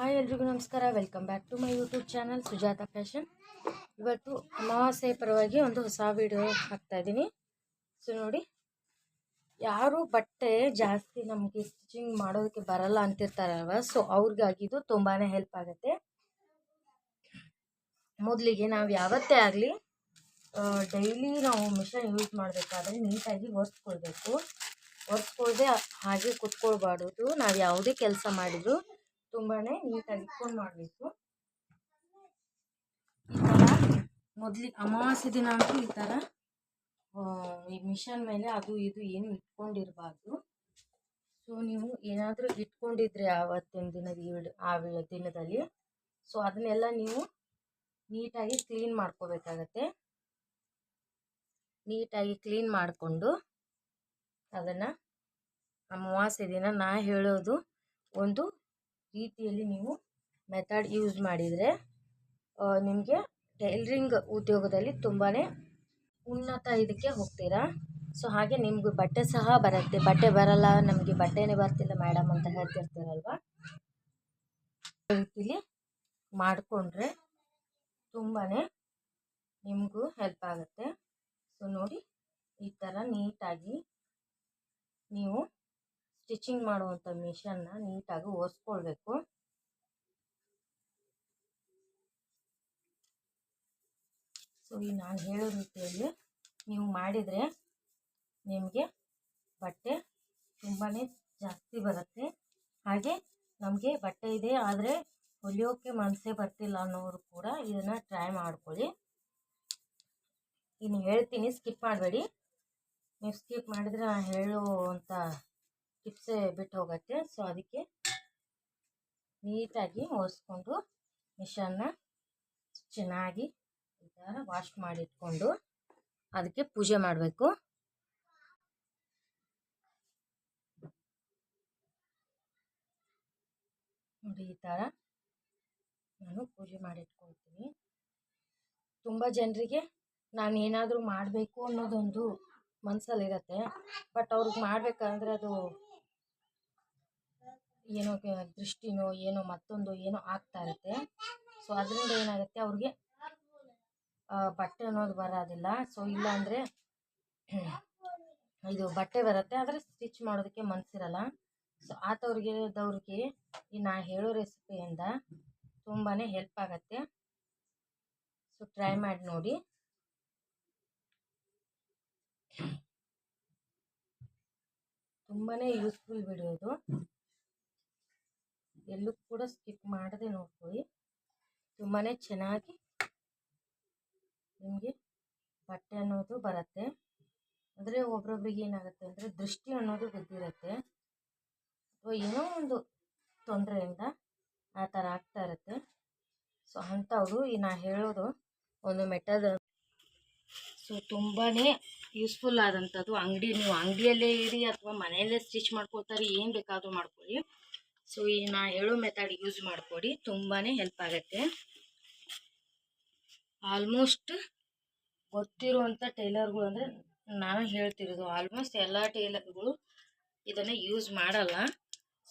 Hi ಎಲ್ರಿಗೂ ನಮಸ್ಕಾರ. Welcome back to my YouTube channel Sujata fashion. ಇವತ್ತು ಅಮಾವಾಸ್ಯೆ ಪರವಾಗಿ ಒಂದು ಹೊಸ ವಿಡಿಯೋ ಹಾಕ್ತಾಯಿದ್ದೀನಿ. ಸೊ ನೋಡಿ, ಯಾರು ಬಟ್ಟೆ ಜಾಸ್ತಿ ನಮಗೆ ಸ್ಟಿಚಿಂಗ್ ಮಾಡೋದಕ್ಕೆ ಬರಲ್ಲ ಅಂತಿರ್ತಾರಲ್ವ, ಸೊ ಅವ್ರಿಗಾಗಿದ್ದು ತುಂಬಾ ಹೆಲ್ಪ್ ಆಗುತ್ತೆ. ಮೊದಲಿಗೆ ನಾವು ಯಾವತ್ತೇ ಆಗಲಿ ಡೈಲಿ ನಾವು ಮಿಷನ್ ಯೂಸ್ ಮಾಡಬೇಕಾದ್ರೆ ನೀಟಾಗಿ ಒರೆಸ್ಕೊಳ್ಬೇಕು. ಒರೆಸ್ಕೊಳ್ದೆ ಹಾಗೆ ಕುತ್ಕೊಳ್ಬಾರ್ದು. ನಾವು ಯಾವುದೇ ಕೆಲಸ ಮಾಡಿದ್ರು ತುಂಬಾ ನೀಟಾಗಿ ಇಟ್ಕೊಂಡು ಮಾಡಬೇಕು. ಈ ಥರ ಮೊದಲಿಗೆ ಅಮಾವಾಸ್ಯೆ ದಿನ ಅಂತೂ ಈ ಥರ ಈ ಮಿಷನ್ ಮೇಲೆ ಅದು ಇದು ಏನು ಇಟ್ಕೊಂಡಿರಬಾರ್ದು. ಸೊ ನೀವು ಏನಾದರೂ ಇಟ್ಕೊಂಡಿದ್ರೆ ಆವತ್ತಿನ ದಿನದಲ್ಲಿ ಸೊ ಅದನ್ನೆಲ್ಲ ನೀವು ನೀಟಾಗಿ ಕ್ಲೀನ್ ಮಾಡ್ಕೋಬೇಕಾಗತ್ತೆ. ನೀಟಾಗಿ ಕ್ಲೀನ್ ಮಾಡಿಕೊಂಡು ಅದನ್ನು ಅಮಾವಾಸ್ಯೆ ದಿನ ನಾ ಹೇಳೋದು ಒಂದು ರೀತಿಯಲ್ಲಿ ನೀವು ಮೆಥಡ್ ಯೂಸ್ ಮಾಡಿದರೆ ನಿಮಗೆ ಟೈಲರಿಂಗ್ ಉದ್ಯೋಗದಲ್ಲಿ ತುಂಬಾ ಉನ್ನತ ಇದಕ್ಕೆ ಹೋಗ್ತೀರಾ. ಸೊ ಹಾಗೆ ನಿಮಗೂ ಬಟ್ಟೆ ಸಹ ಬರುತ್ತೆ. ಬಟ್ಟೆ ಬರಲ್ಲ, ನಮಗೆ ಬಟ್ಟೆನೇ ಬರ್ತಿಲ್ಲ ಮೇಡಮ್ ಅಂತ ಹೇಳ್ತಿರ್ತೀರಲ್ವ, ರೀತಿಲಿ ಮಾಡಿಕೊಂಡ್ರೆ ತುಂಬಾ ನಿಮಗೂ ಹೆಲ್ಪ್ ಆಗುತ್ತೆ. ಸೊ ನೋಡಿ, ಈ ಥರ ನೀಟಾಗಿ ನೀವು ಸ್ಟಿಚಿಂಗ್ ಮಾಡುವಂಥ ಮಿಷನ್ನ ನೀಟಾಗಿ ಒರೆಸ್ಕೊಳ್ಬೇಕು. ಸೊ ಈ ನಾನು ಹೇಳೋ ರೀತಿಯಲ್ಲಿ ನೀವು ಮಾಡಿದರೆ ನಿಮಗೆ ಬಟ್ಟೆ ತುಂಬಾ ಜಾಸ್ತಿ ಬರುತ್ತೆ. ಹಾಗೆ ನಮಗೆ ಬಟ್ಟೆ ಇದೆ ಆದರೆ ಹೊಲಿಯೋಕ್ಕೆ ಮನಸ್ಸೇ ಬರ್ತಿಲ್ಲ ಅನ್ನೋರು ಕೂಡ ಇದನ್ನು ಟ್ರೈ ಮಾಡ್ಕೊಳ್ಳಿ. ಇನ್ನು ಹೇಳ್ತೀನಿ, ಸ್ಕಿಪ್ ಮಾಡಬೇಡಿ. ನೀವು ಸ್ಕಿಪ್ ಮಾಡಿದರೆ ನಾನು ಹೇಳುವಂಥ ಟಿಪ್ಸೇ ಬಿಟ್ಟು ಹೋಗುತ್ತೆ. ಸೊ ಅದಕ್ಕೆ ನೀಟಾಗಿ ಒರೆಸ್ಕೊಂಡು ಮಿಷನ್ನ ಚೆನ್ನಾಗಿ ಈ ಥರ ವಾಶ್ ಮಾಡಿಟ್ಕೊಂಡು ಅದಕ್ಕೆ ಪೂಜೆ ಮಾಡಬೇಕು. ನೋಡಿ, ಈ ಥರ ನಾನು ಪೂಜೆ ಮಾಡಿಟ್ಕೊಳ್ತೀನಿ. ತುಂಬ ಜನರಿಗೆ ನಾನು ಏನಾದರೂ ಮಾಡಬೇಕು ಅನ್ನೋದೊಂದು ಮನಸ್ಸಲ್ಲಿರುತ್ತೆ. ಬಟ್ ಅವ್ರಿಗೆ ಮಾಡಬೇಕಂದ್ರೆ ಅದು ಏನೋ ದೃಷ್ಟಿನೋ ಏನೋ ಮತ್ತೊಂದು ಏನೋ ಆಗ್ತಾ ಇರುತ್ತೆ. ಸೊ ಅದರಿಂದ ಏನಾಗುತ್ತೆ, ಅವ್ರಿಗೆ ಬಟ್ಟೆ ಅನ್ನೋದು ಬರೋದಿಲ್ಲ. ಸೊ ಇಲ್ಲಾಂದರೆ ಇದು ಬಟ್ಟೆ ಬರುತ್ತೆ ಆದರೆ ಸ್ಟಿಚ್ ಮಾಡೋದಕ್ಕೆ ಮನಸ್ಸಿರಲ್ಲ. ಸೊ ಆತವ್ರಿಗೆ ಈ ನಾ ಹೇಳೋ ರೆಸಿಪಿಯಿಂದ ತುಂಬಾ ಹೆಲ್ಪ್ ಆಗುತ್ತೆ. ಸೊ ಟ್ರೈ ಮಾಡಿ ನೋಡಿ. ತುಂಬಾ ಯೂಸ್ಫುಲ್ ವಿಡಿಯೋ ಇದು. ಎಲ್ಲೂ ಕೂಡ ಸ್ಕಿಪ್ ಮಾಡದೆ ನೋಡ್ಕೊಳ್ಳಿ. ತುಂಬಾ ಚೆನ್ನಾಗಿ ನಿಮಗೆ ಬಟ್ಟೆ ಅನ್ನೋದು ಬರುತ್ತೆ. ಅಂದರೆ ಒಬ್ರೊಬ್ರಿಗೆ ಏನಾಗುತ್ತೆ ಅಂದರೆ ದೃಷ್ಟಿ ಅನ್ನೋದು ಬಿದ್ದಿರುತ್ತೆ ಅಥವಾ ಏನೋ ಒಂದು ತೊಂದರೆಯಿಂದ ಆ ಥರ ಆಗ್ತಾ ಇರುತ್ತೆ. ಸೊ ಅಂಥವ್ರು ಈ ನಾ ಹೇಳೋದು ಒಂದು ಮೆಥಡ್. ಸೊ ತುಂಬಾ ಯೂಸ್ಫುಲ್ ಆದಂಥದ್ದು. ನೀವು ಅಂಗಡಿಯಲ್ಲೇ ಇರಿ ಅಥವಾ ಮನೆಯಲ್ಲೇ ಸ್ಟಿಚ್ ಮಾಡ್ಕೊಳ್ತಾರೆ, ಏನು ಬೇಕಾದರೂ ಮಾಡ್ಕೊಳ್ಳಿ. ಸೊ ಈ ನಾ ಹೇಳೋ ಮೆಥಡ್ ಯೂಸ್ ಮಾಡಿಕೊಡಿ, ತುಂಬಾ ಹೆಲ್ಪ್ ಆಗುತ್ತೆ. ಆಲ್ಮೋಸ್ಟ್ ಗೊತ್ತಿರುವಂಥ ಟೈಲರ್ಗಳು ಅಂದರೆ ನಾನು ಹೇಳ್ತಿರೋದು ಆಲ್ಮೋಸ್ಟ್ ಎಲ್ಲ ಟೈಲರ್ಗಳು ಇದನ್ನು ಯೂಸ್ ಮಾಡಲ್ಲ.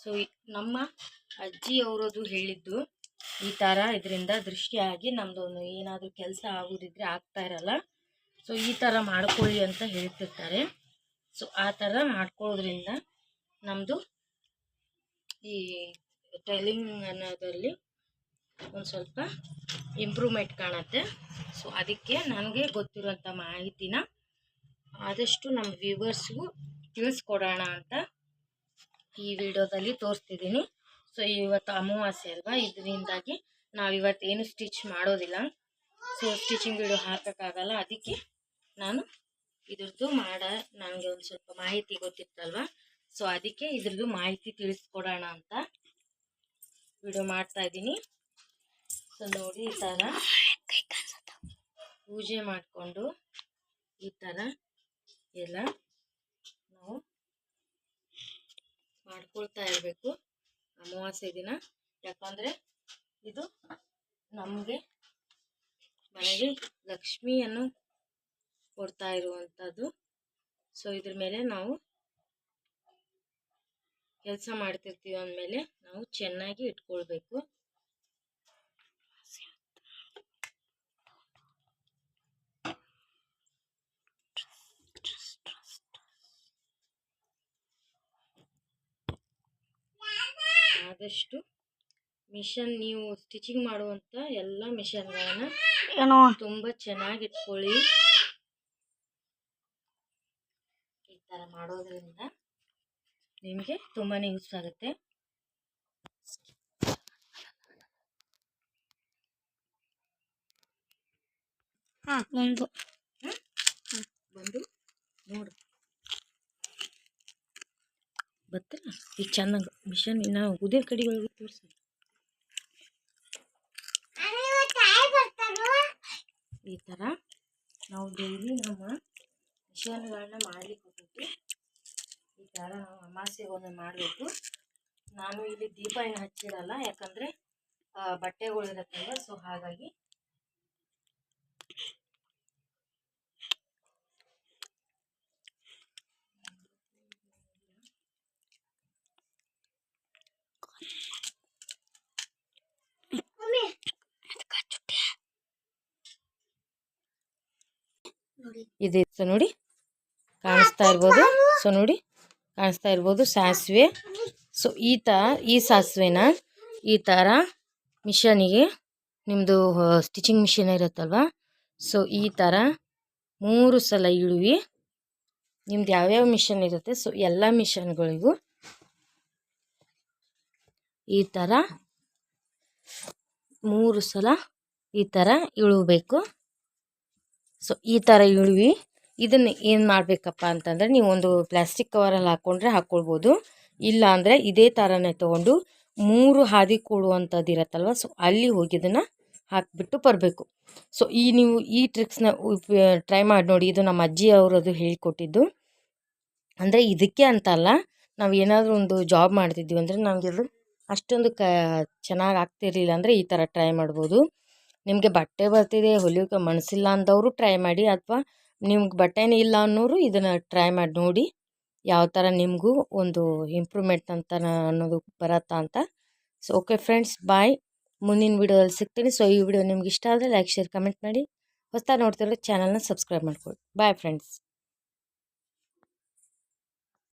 ಸೊ ನಮ್ಮ ಅಜ್ಜಿ ಅವರದು ಹೇಳಿದ್ದು ಈ ಥರ ಇದರಿಂದ ದೃಷ್ಟಿಯಾಗಿ ನಮ್ಮದೊಂದು ಏನಾದರೂ ಕೆಲಸ ಆಗೋದಿದ್ರೆ ಆಗ್ತಾ ಇರಲ್ಲ. ಸೊ ಈ ಥರ ಮಾಡ್ಕೊಳ್ಳಿ ಅಂತ ಹೇಳ್ತಿರ್ತಾರೆ. ಸೊ ಆ ಥರ ಮಾಡ್ಕೊಳ್ಳೋದ್ರಿಂದ ನಮ್ಮದು ಈ ಟೈಲಿಂಗ್ ಅನ್ನೋದರಲ್ಲಿ ಒಂದು ಸ್ವಲ್ಪ ಇಂಪ್ರೂವ್ಮೆಂಟ್ ಕಾಣುತ್ತೆ. ಸೊ ಅದಕ್ಕೆ ನನಗೆ ಗೊತ್ತಿರುವಂಥ ಮಾಹಿತಿನ ಆದಷ್ಟು ನಮ್ಮ ವ್ಯೂವರ್ಸ್ಗೂ ತಿಳಿಸ್ಕೊಡೋಣ ಅಂತ ಈ ವಿಡಿಯೋದಲ್ಲಿ ತೋರಿಸ್ತಿದ್ದೀನಿ. ಸೊ ಇವತ್ತು ಅಮಾವಾಸ್ಯೆ ಅಲ್ವಾ, ಇದರಿಂದಾಗಿ ನಾವಿವತ್ತೇನು ಸ್ಟಿಚ್ ಮಾಡೋದಿಲ್ಲ. ಸೊ ಸ್ಟಿಚಿಂಗ್ ವಿಡಿಯೋ ಹಾಕೋಕ್ಕಾಗಲ್ಲ. ಅದಕ್ಕೆ ನಾನು ಇದ್ರದ್ದು ನನಗೆ ಒಂದು ಸ್ವಲ್ಪ ಮಾಹಿತಿ ಗೊತ್ತಿತ್ತಲ್ವ, ಸೊ ಅದಕ್ಕೆ ಇದ್ರದ್ದು ಮಾಹಿತಿ ತಿಳಿಸ್ಕೊಡೋಣ ಅಂತ ವಿಡಿಯೋ ಮಾಡ್ತಾಯಿದ್ದೀನಿ. ಸೊ ನೋಡಿ, ಈ ಥರ ಪೂಜೆ ಮಾಡಿಕೊಂಡು ಈ ಥರ ಎಲ್ಲ ನಾವು ಮಾಡ್ಕೊಳ್ತಾ ಇರಬೇಕು ಅಮಾವಾಸ್ಯೆ ದಿನ. ಯಾಕಂದರೆ ಇದು ನಮಗೆ ಮನೆಗೆ ಲಕ್ಷ್ಮಿಯನ್ನು ಕೊಡ್ತಾ ಇರುವಂಥದ್ದು. ಸೊ ಇದ್ರ ಮೇಲೆ ನಾವು ಕೆಲಸ ಮಾಡ್ತಿರ್ತೀವಿ ಅಂದಮೇಲೆ ನಾವು ಚೆನ್ನಾಗಿ ಇಟ್ಕೊಳ್ಬೇಕು. ಆದಷ್ಟು ಮಿಷನ್ ನೀವು ಸ್ಟಿಚಿಂಗ್ ಮಾಡುವಂಥ ಎಲ್ಲ ಮಿಷನ್ಗಳನ್ನು ತುಂಬ ಚೆನ್ನಾಗಿ ಇಟ್ಕೊಳ್ಳಿ. ಈ ಥರ ಮಾಡೋದ್ರಿಂದ ನಿಮಗೆ ತುಂಬಾ ಯೂಸ್ ಆಗುತ್ತೆ. ಬಂದು ನೋಡು ಬತ್ತಲ್ಲ ಈಗ ಚೆನ್ನಾಗಿ ಮಿಷನ್ ನಾವು ಉದೇ ಕಡೆಗಳಿಗೆ ತೋರಿಸಿ. ಈ ಥರ ನಾವು ಡೈಲಿ ನಮ್ಮ ಮಿಷನ್ಗಳನ್ನ ಮಾಡಲಿಕ್ಕೆ ಹೋಗ್ಬೇಕು. ಈ ಥರ ನಾವು ಅಮಾಸೆಗೆ ಒಂದು ಮಾಡಬೇಕು. ನಾನು ಇಲ್ಲಿ ದೀಪ ಏನು ಹಚ್ಚಿರಲ್ಲ, ಯಾಕಂದರೆ ಬಟ್ಟೆಗಳು ಇರುತ್ತಲ್ವ, ಸೊ ಹಾಗಾಗಿ ಇದೆ. ಸೊ ನೋಡಿ ಕಾಣಿಸ್ತಾ ಇರ್ಬೋದು. ಸೊ ನೋಡಿ ಕಾಣಿಸ್ತಾ ಇರ್ಬೋದು ಸಾಸಿವೆ. ಸೊ ಈ ಸಾಸಿವೆನ ಈ ಥರ ಮಿಷನಿಗೆ, ನಿಮ್ಮದು ಸ್ಟಿಚಿಂಗ್ ಮಿಷಿನ್ ಇರುತ್ತಲ್ವ, ಸೊ ಈ ಥರ 3 ಸಲ ಇಳುವಿ. ನಿಮ್ದು ಯಾವ್ಯಾವ ಮಿಷನ್ ಇರುತ್ತೆ ಸೊ ಎಲ್ಲ ಮಿಷನ್ಗಳಿಗೂ ಈ ಥರ 3 ಸಲ ಈ ಥರ ಇಳಬೇಕು. ಸೊ ಈ ಥರ ಇಳುವಿ. ಇದನ್ನು ಏನು ಮಾಡಬೇಕಪ್ಪ ಅಂತಂದರೆ, ನೀವು ಒಂದು ಪ್ಲಾಸ್ಟಿಕ್ ಕವರಲ್ಲಿ ಹಾಕ್ಕೊಂಡ್ರೆ ಹಾಕ್ಕೊಳ್ಬೋದು. ಇಲ್ಲ ಅಂದರೆ ಇದೇ ಥರನೇ ತೊಗೊಂಡು 3 ಹಾದಿ ಕೊಡುವಂಥದ್ದು ಇರತ್ತಲ್ವ, ಸೊ ಅಲ್ಲಿ ಹೋಗಿ ಇದನ್ನು ಹಾಕಿಬಿಟ್ಟು ಬರಬೇಕು. ಸೊ ನೀವು ಈ ಟ್ರಿಕ್ಸ್ನ ಟ್ರೈ ಮಾಡಿ ನೋಡಿ. ಇದು ನಮ್ಮ ಅಜ್ಜಿ ಅವರದು ಹೇಳಿಕೊಟ್ಟಿದ್ದು. ಅಂದರೆ ಇದಕ್ಕೆ ಅಂತಲ್ಲ, ನಾವು ಏನಾದರೂ ಒಂದು ಜಾಬ್ ಮಾಡ್ತಿದ್ವಿ ಅಂದರೆ ನಮಗೆಲ್ಲ ಅಷ್ಟೊಂದು ಚೆನ್ನಾಗಿ ಆಗ್ತಿರ್ಲಿಲ್ಲ ಅಂದರೆ ಈ ಥರ ಟ್ರೈ ಮಾಡ್ಬೋದು. ನಿಮಗೆ ಬಟ್ಟೆ ಬರ್ತಿದೆ, ಹೊಲಿಯೋಕೆ ಮನಸ್ಸಿಲ್ಲ ಅಂದವರು ಟ್ರೈ ಮಾಡಿ, ಅಥವಾ ನಿಮ್ಗೆ ಬಟ್ಟೆನೇ ಇಲ್ಲ ಅನ್ನೋರು ಇದನ್ನು ಟ್ರೈ ಮಾಡಿ ನೋಡಿ ಯಾವ ಥರ ನಿಮಗೂ ಒಂದು ಇಂಪ್ರೂವ್ಮೆಂಟ್ ಅಂತ ಅನ್ನೋದು ಬರತ್ತಾ ಅಂತ. ಸೊ ಓಕೆ ಫ್ರೆಂಡ್ಸ್, ಬಾಯ್. ಮುಂದಿನ ವಿಡಿಯೋದಲ್ಲಿ ಸಿಗ್ತೀನಿ. ಸೊ ಈ ವಿಡಿಯೋ ನಿಮ್ಗೆ ಇಷ್ಟ ಆದರೆ ಲೈಕ್, ಶೇರ್, ಕಮೆಂಟ್ ಮಾಡಿ. ಹೊಸ್ದಾಗಿ ನೋಡ್ತಿರೋ ಚಾನಲ್ನ ಸಬ್ಸ್ಕ್ರೈಬ್ ಮಾಡ್ಕೊಳ್ಳಿ. Bye friends.